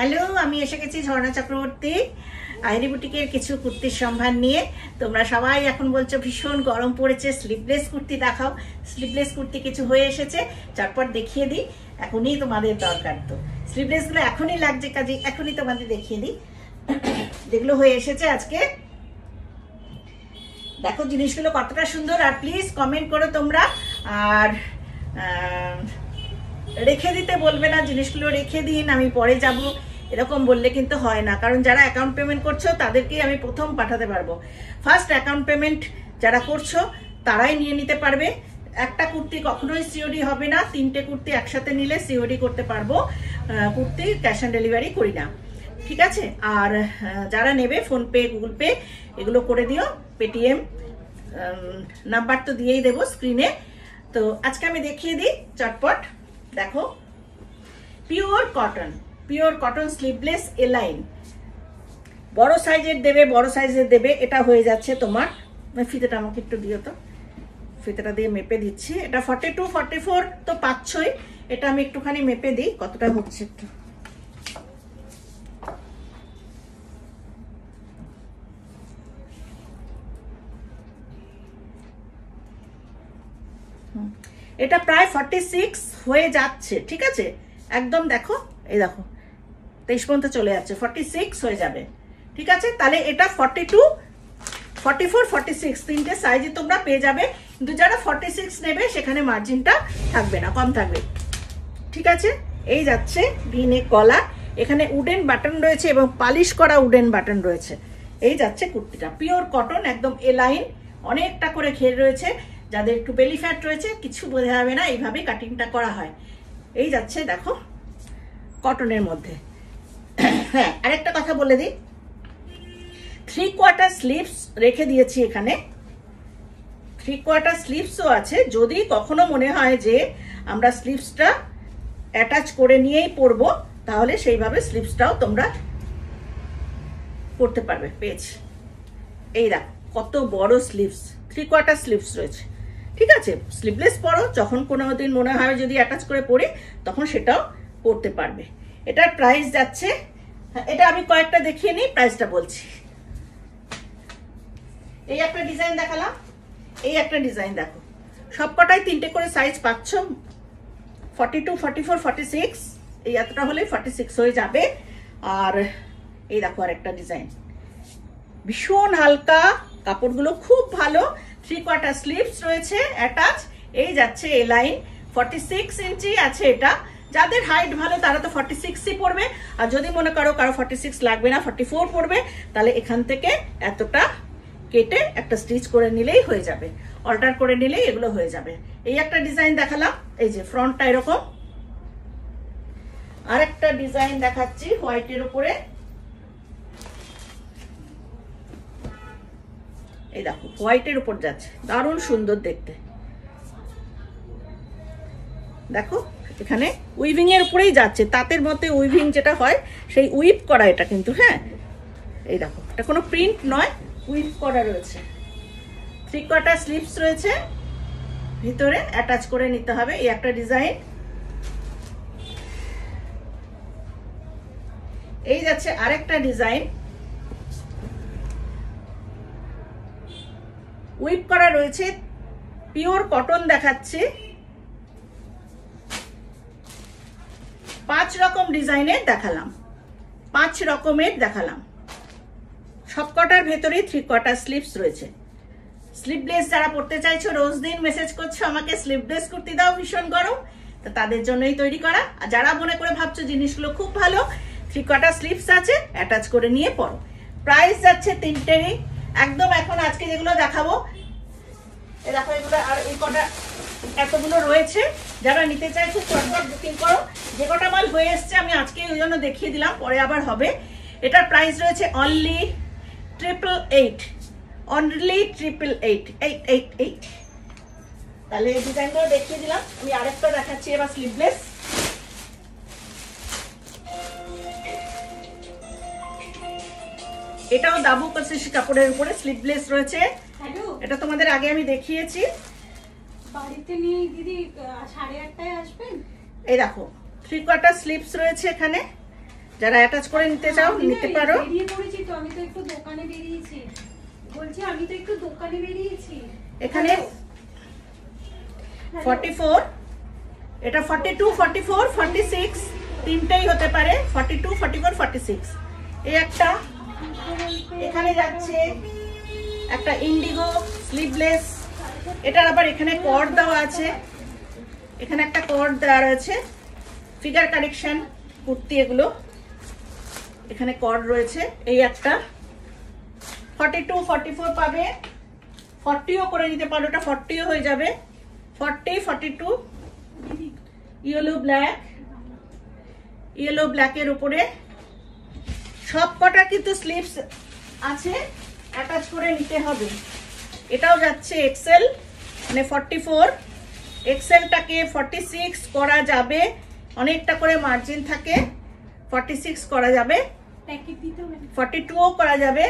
Hello, আমি এসে গেছি ঝর্ণা চক্রবর্তী আইরি বুটিকের কিছু কুর্তির সম্ভার নিয়ে। তোমরা সবাই এখন বলছো ভীষণ গরম পড়েছে, স্লিভলেস কুর্তি দেখাও। স্লিভলেস কুর্তি কিছু হয়ে এসেছে, চটপট দেখিয়ে দিই। এখনই তোমাদের দরকার, তো স্লিভলেসগুলো এখনই লাগছে, কাজে এখনই তোমাদের দেখিয়ে দিই যেগুলো হয়ে এসেছে আজকে। দেখো জিনিসগুলো কতটা সুন্দর, আর প্লিজ কমেন্ট করো তোমরা। আর রেখে দিতে বলবে না, জিনিসগুলো রেখে দিন, আমি পরে যাব এরকম বললে কিন্তু হয় না। কারণ যারা অ্যাকাউন্ট পেমেন্ট করছো তাদেরকেই আমি প্রথম পাঠাতে পারবো। ফার্স্ট অ্যাকাউন্ট পেমেন্ট যারা করছো তারাই নিয়ে নিতে পারবে। একটা কুর্তি কখনোই সিওডি হবে না, 3টে কুর্তি একসাথে নিলে সিওডি করতে পারবো। কুর্তি ক্যাশ অন ডেলিভারি করি না, ঠিক আছে? আর যারা নেবে ফোনপে, গুগল পে এগুলো করে দিও। পেটিএম নাম্বার তো দিয়েই দেবো স্ক্রিনে। তো আজকে আমি দেখিয়ে দিই চটপট। দেখো, পিওর কটন স্লিভলেস এলাইন, বড় সাইজের দেবে, বড় সাইজের দেবে। এটা হয়ে যাচ্ছে তোমার, ফিতেটা আমাকে একটু দিও তো, ফিতেটা দিয়ে মেপে দিচ্ছি। এটা 42, 44 তো পাচ্ছই। এটা আমি একটুখানি মেপে দিই কতটা হচ্ছে একটু। এটা প্রায় 46 হয়ে যাচ্ছে, ঠিক আছে? একদম দেখো, এই দেখো 23 পর্যন্ত চলে যাচ্ছে, 46 হয়ে যাবে, ঠিক আছে? তাহলে এটা 42, 44, 46 তিনটে সাইজে তোমরা পেয়ে যাবে। কিন্তু যারা 46 নেবে সেখানে মার্জিনটা থাকবে না, কম থাকবে, ঠিক আছে? এই যাচ্ছে ভিনেক গলা, এখানে উডেন বাটন রয়েছে এবং পালিশ করা উডেন বাটন রয়েছে। এই যাচ্ছে কুর্তিটা, পিওর কটন, একদম এলাইন, অনেকটা করে ঘের রয়েছে। যাদের একটু বেলি ফ্যাট রয়েছে কিছু বোঝা যাবে না, এইভাবে কাটিংটা করা হয়। এই যাচ্ছে দেখো কটনের মধ্যে। হ্যাঁ, আরেকটা কথা বলে দিই, 3/4 স্লিভস রেখে দিয়েছি এখানে। 3/4 স্লিভসও আছে। যদি কখনো মনে হয় যে আমরা স্লিভসটা অ্যাটাচ করে নিয়েই পরবো, তাহলে সেইভাবে স্লিভসটাও তোমরা করতে পারবে। পেয়েছি, এই দেখো কত বড় স্লিভস, 3/4 স্লিভস রয়েছে, ঠিক আছে? স্লিভলেস পরো, যখন কোনো দিন মনে হয় যদি অ্যাটাচ করে পরি তখন সেটাও পরতে পারবে। এটার প্রাইস যাচ্ছে, এটা আমি কয়েকটা দেখিয়ে নিই, প্রাইসটা বলছি। এই একটা ডিজাইন দেখালাম, এই একটা ডিজাইন দেখো, সবকটাই 3টে করে সাইজ পাচ্ছ। 42, 44, 46, এই এতটা হলে 46 হয়ে যাবে। আর এই দেখো আর একটা ডিজাইন, ভীষণ হালকা, কাপড়গুলো খুব ভালো, 3/4 স্লিভস রয়েছে অ্যাটাচ। এই যাচ্ছে এ লাইন, 46 ইঞ্চি আছে এটা। যাদের হাইট ভালো তারা তো 46ই পরবে, আর যদি মনে করো কারো 46 লাগবে না, 44 পরবে, তাহলে এখান থেকে এতটা কেটে একটা স্টিচ করে নিলেই হয়ে যাবে, অল্টার করে নিলেই এগুলো হয়ে যাবে। এই একটা ডিজাইন দেখালাম, এই যে ফ্রন্টটা এরকম। আর একটা ডিজাইন দেখাচ্ছি হোয়াইটের উপরে, এই দেখো হোয়াইটের উপর যাচ্ছে, দারুণ সুন্দর দেখতে। দেখো এখানে উইভিং এর উপরেই যাচ্ছে, তাঁতের মধ্যে উইভিং যেটা হয় সেই উইভ করা এটা কিন্তু। হ্যাঁ, এই দেখো এটা কোনো প্রিন্ট নয়, উইভ করা রয়েছে। 3/4 স্লিভস রয়েছে, ভিতরে অ্যাটাচ করে নিতে হবে। এই একটা ডিজাইন। এই যাচ্ছে আরেকটা ডিজাইন, উইভ করা রয়েছে, পিওর কটন দেখাচ্ছে। 5 রকম ডিজাইনের দেখালাম, 5 রকমের দেখালাম। সবকটার ভেতরে 3/4 স্লিভস রয়েছে। স্লিভলেস যারা পড়তে চাইছো, রোজ দিন মেসেজ করছো আমাকে স্লিভলেস কুর্তি দাও, ভীষণ গরম, তো তাদের জন্যই তৈরি করা। আর যারা মনে করে ভাবছো জিনিসগুলো খুব ভালো, 3/4 স্লিভস আছে, অ্যাটাচ করে নিয়ে পরো। প্রাইস যাচ্ছে 3টেরই একদম। এখন আজকে যেগুলো দেখাবো, এই দেখো এগুলো, আর এই কটা এতগুলো রয়েছে। যারা নিতে চাইছো চটপট বুকিং করো। যে কটা মাল হয়ে এসছে আমি আজকে ওই জন্য দেখিয়ে দিলাম, পরে আবার হবে। এটার প্রাইস রয়েছে অনলি 888, অনলি 888। তাহলে এই ডিজাইনগুলো দেখিয়ে দিলাম। আমি আরেকটা দেখাচ্ছি এবার, স্লিভলেস। এটাও দাবু কসিসি কাপড়ের উপরে স্লিভলেস রয়েছে। এটা তোমাদের আগে আমি দেখিয়েছি। বাড়িতে নিয়ে দিদি 8:30টায় আসবেন। এই দেখো 3/4 স্লিভস রয়েছে এখানে, যারা অ্যাটাচ করে নিতে চাও নিতে পারো। বেরিয়ে পড়েছি তো, আমি তো একটু দোকানে বেরিয়েছি, বলছি আমি তো একটু দোকানে বেরিয়েছি। এখানে 44, এটা 42, 44, 46 তিনটাই হতে পারে, 42, 44, 46। এই একটা, এখানে যাচ্ছে একটা ইন্ডিগো স্লিভলেস, এটার আবার এখানে কর্ড দেওয়া আছে, এখানে একটা কর্ড দেওয়া রয়েছে, ফিগার কারেকশন কুর্তি এগুলো, এখানে কর্ড রয়েছে। এই একটা 42, 44 পাবে, 40ও করে নিতে পারো, ওটা 40ও হয়ে যাবে, 40, 42। ইয়েলো ব্ল্যাকের উপরে সব কটা কিন্তু স্লিভস আছে, অ্যাটাচ করে নিতে হবে। এটাও যাচ্ছে এক্সেল, মানে 44, এক্সেলটাকে 46 করা যাবে, অনেকটা করে মার্জিন থাকে, 46 করা যাবে, 42ও করা যাবে।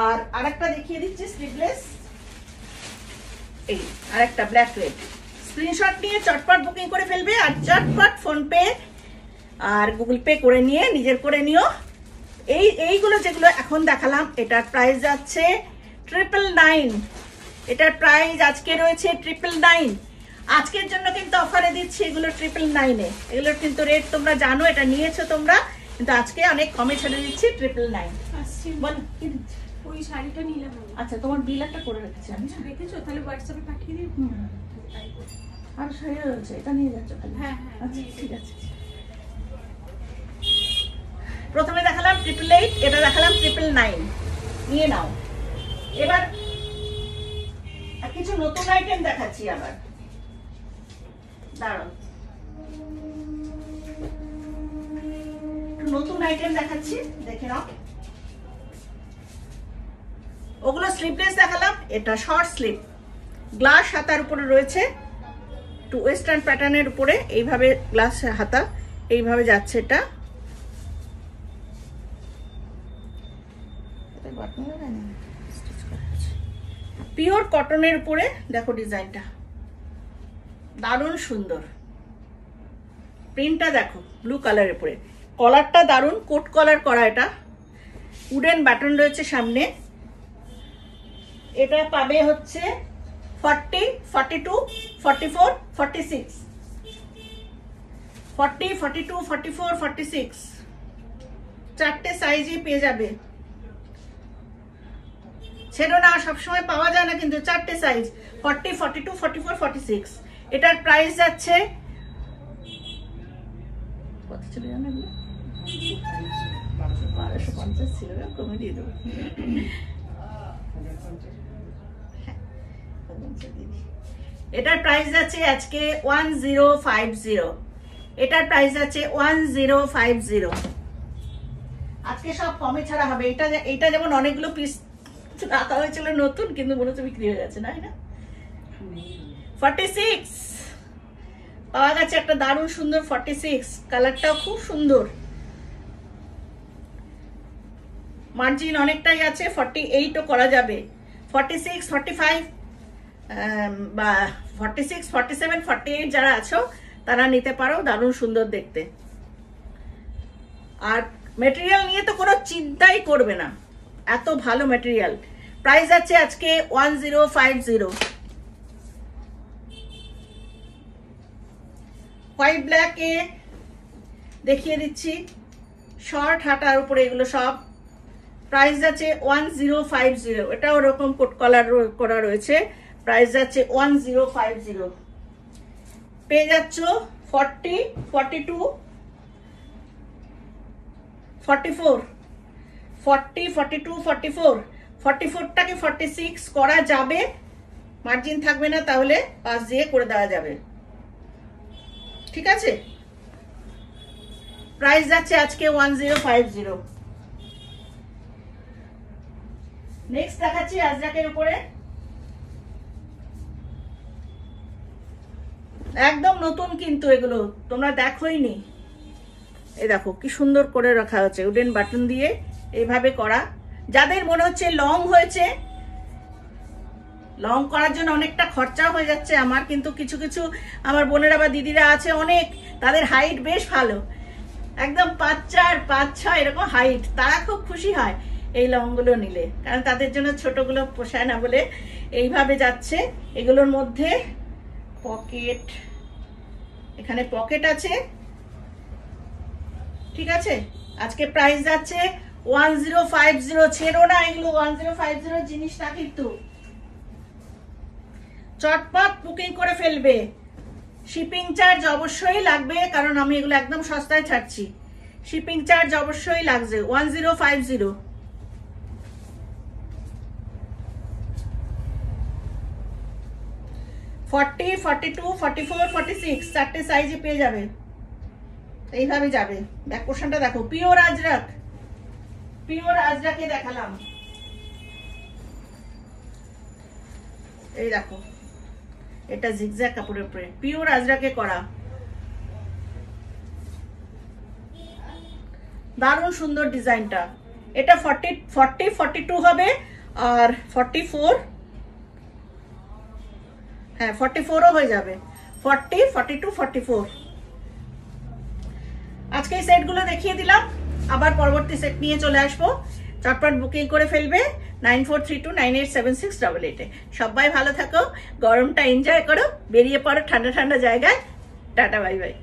আর আরেকটা দেখিয়ে দিচ্ছি স্লিভলেস, এই আরেকটা ব্ল্যাক রেড। স্ক্রিনশট নিয়ে চটপট বুকিং করে ফেলবে, আর চটপট ফোনপে আর গুগল পে করে নিয়ে নিজের করে নিও। এইগুলো যেগুলো এখন দেখালাম, এটার প্রাইস যাচ্ছে 999। এটার প্রাইস আজকে রয়েছে 999। আজকের জন্য কিন্তু অফারে দিচ্ছি এগুলো 999-এ। এগুলোর কিন্তু রেট তোমরা জানো, এটা নিয়েছো তোমরা, কিন্তু আজকে অনেক কমে ছেড়ে দিচ্ছি 999। বল কি দিচ্ছি? ওই শাড়িটা নিলাম। আচ্ছা, তোমার বিল একটা করে রেখেছি আমি, রেখেছো? তাহলে হোয়াটসঅ্যাপে পাঠিয়ে দিই। আর শাড়ি রয়েছে, এটা নিয়ে যাচ্ছ খালি? হ্যাঁ, আচ্ছা ঠিক আছে। প্রথমে দেখালাম 888, এটা দেখালাম 999, নিয়ে নাও। এবার কিছু নতুন আইটেম দেখাচ্ছি আবার, দাঁড়াও, নতুন আইটেম দেখাচ্ছি, দেখে নাও। ওগুলো স্লিভলেস দেখালাম, এটা শর্ট স্লিভ, গ্লাস হাতার উপরে রয়েছে, টু ওয়েস্টার্ন প্যাটার্নের উপরে এইভাবে গ্লাস হাতা, এইভাবে যাচ্ছে। এটা পিওর কটনের উপরে, দেখো ডিজাইনটা দারুণ সুন্দর, প্রিন্টটা দেখো ব্লু কালারের উপরে, কলারটা দারুণ কোট কলার করা, এটা উডেন বাটন রয়েছে সামনে। এটা পাবে হচ্ছে 40, 42, 44, 46, 40, 42, 44, 46 চারটে সাইজই পেয়ে যাবে। ছেড়ো না, সবসময় পাওয়া যায় না কিন্তু, চারটে সাইজ 40, 42, 44, 46। এটার প্রাইস যাচ্ছে কত ছিল জানো? 1250 ছিল, কমে দিয়ে দেবো। এটার প্রাইস যাচ্ছে আজকে 1050। এটার প্রাইস যাচ্ছে 1050। আজকে সব কমে ছাড়া হবে। এটা যেমন অনেকগুলো পিস রাখা হয়েছিল নতুন, কিন্তু মনে হচ্ছে বিক্রি হয়ে গেছে, না? 46 পাওয়া গেছে, একটা দারুণ সুন্দর 46, কালারটাও খুব সুন্দর, মার্জিন অনেকটাই আছে, 48ও করা যাবে, 46, 45 বা 46, 47, 48 যারা আছো তারা নিতে পারো, দারুণ সুন্দর দেখতে। আর মেটেরিয়াল নিয়ে তো কোনো চিন্তাই করবে না, এত ভালো মেটেরিয়াল। প্রাইস আছে আজকে 1050। হোয়াইট ব্ল্যাকে দেখিয়ে দিচ্ছি, শর্ট হাতার উপরে এগুলো সব। প্রাইস আছে 1050। এটাও ওরকম কোট কলার করা রয়েছে, প্রাইস আছে 1050। পেয়ে যাচ্ছ 40, 42, 44, 40, 42, 44, 44টাকে 46 করা যাবে, মার্জিন থাকবে না, তাহলে পাশ দিয়ে করে দেওয়া যাবে, ঠিক আছে? প্রাইস যাচ্ছে আজকে 1050। নেক্সট দেখাচ্ছি আজরাকের উপরে, একদম নতুন কিন্তু এগুলো তোমরা দেখোইনি। এই দেখো কি সুন্দর করে রাখা হচ্ছে, উডেন বাটন দিয়ে এইভাবে করা। যাদের মনে হচ্ছে লং হয়েছে, লং করার জন্য অনেকটা খরচা হয়ে যাচ্ছে, আমার কিন্তু কিছু কিছু আমার বোনেরা বা দিদিরা আছে অনেক, তাদের হাইট বেশ ভালো, একদম 5'4", 5'6" এরকম হাইট, তারা খুব খুশি হয় এই লংগুলো নিলে, কারণ তাদের জন্য ছোটগুলো পোষায় না বলে এইভাবে যাচ্ছে। এগুলোর মধ্যে পকেট, এখানে পকেট আছে, ঠিক আছে। আজকে প্রাইস যাচ্ছে 1050। ছেড়ো না এগুলো, 1050 জিনিস না কিন্তু, চটপট বুকিং করে ফেলবে। শিপিং চার্জ অবশ্যই লাগবে, কারণ আমি এগুলো একদম সস্তায় ছাড়ছি। শিপিং চার্জ অবশ্যই লাগছে 1050। ফর্টি, 42, 44, 46 চারটে সাইজে পেয়ে যাবে। এইভাবে যাবে। ব্যাক পোর্শনটা দেখো, পিওর আজরাক, পিওর আজরাকে দেখালাম। এই দেখো, এটা জিগজ্যাগ কাপড়ের উপরে পিওর আজরাকে করা, দারুণ সুন্দর ডিজাইনটা। এটা 40, 42 হবে, আর 44, হ্যাঁ 44ও হয়ে যাবে। 40, 42, 44। আজকে এই সেটগুলো দেখিয়ে দিলাম, আবার পরবর্তী সেট নিয়ে চলে আসবো। চটপট বুকিং করে ফেলবে 9432987688-এ। সবাই ভালো থাকো, গরমটা এনজয় করো, বেরিয়ে পড়ো ঠান্ডা ঠান্ডা জায়গায়। Tata, bye bye.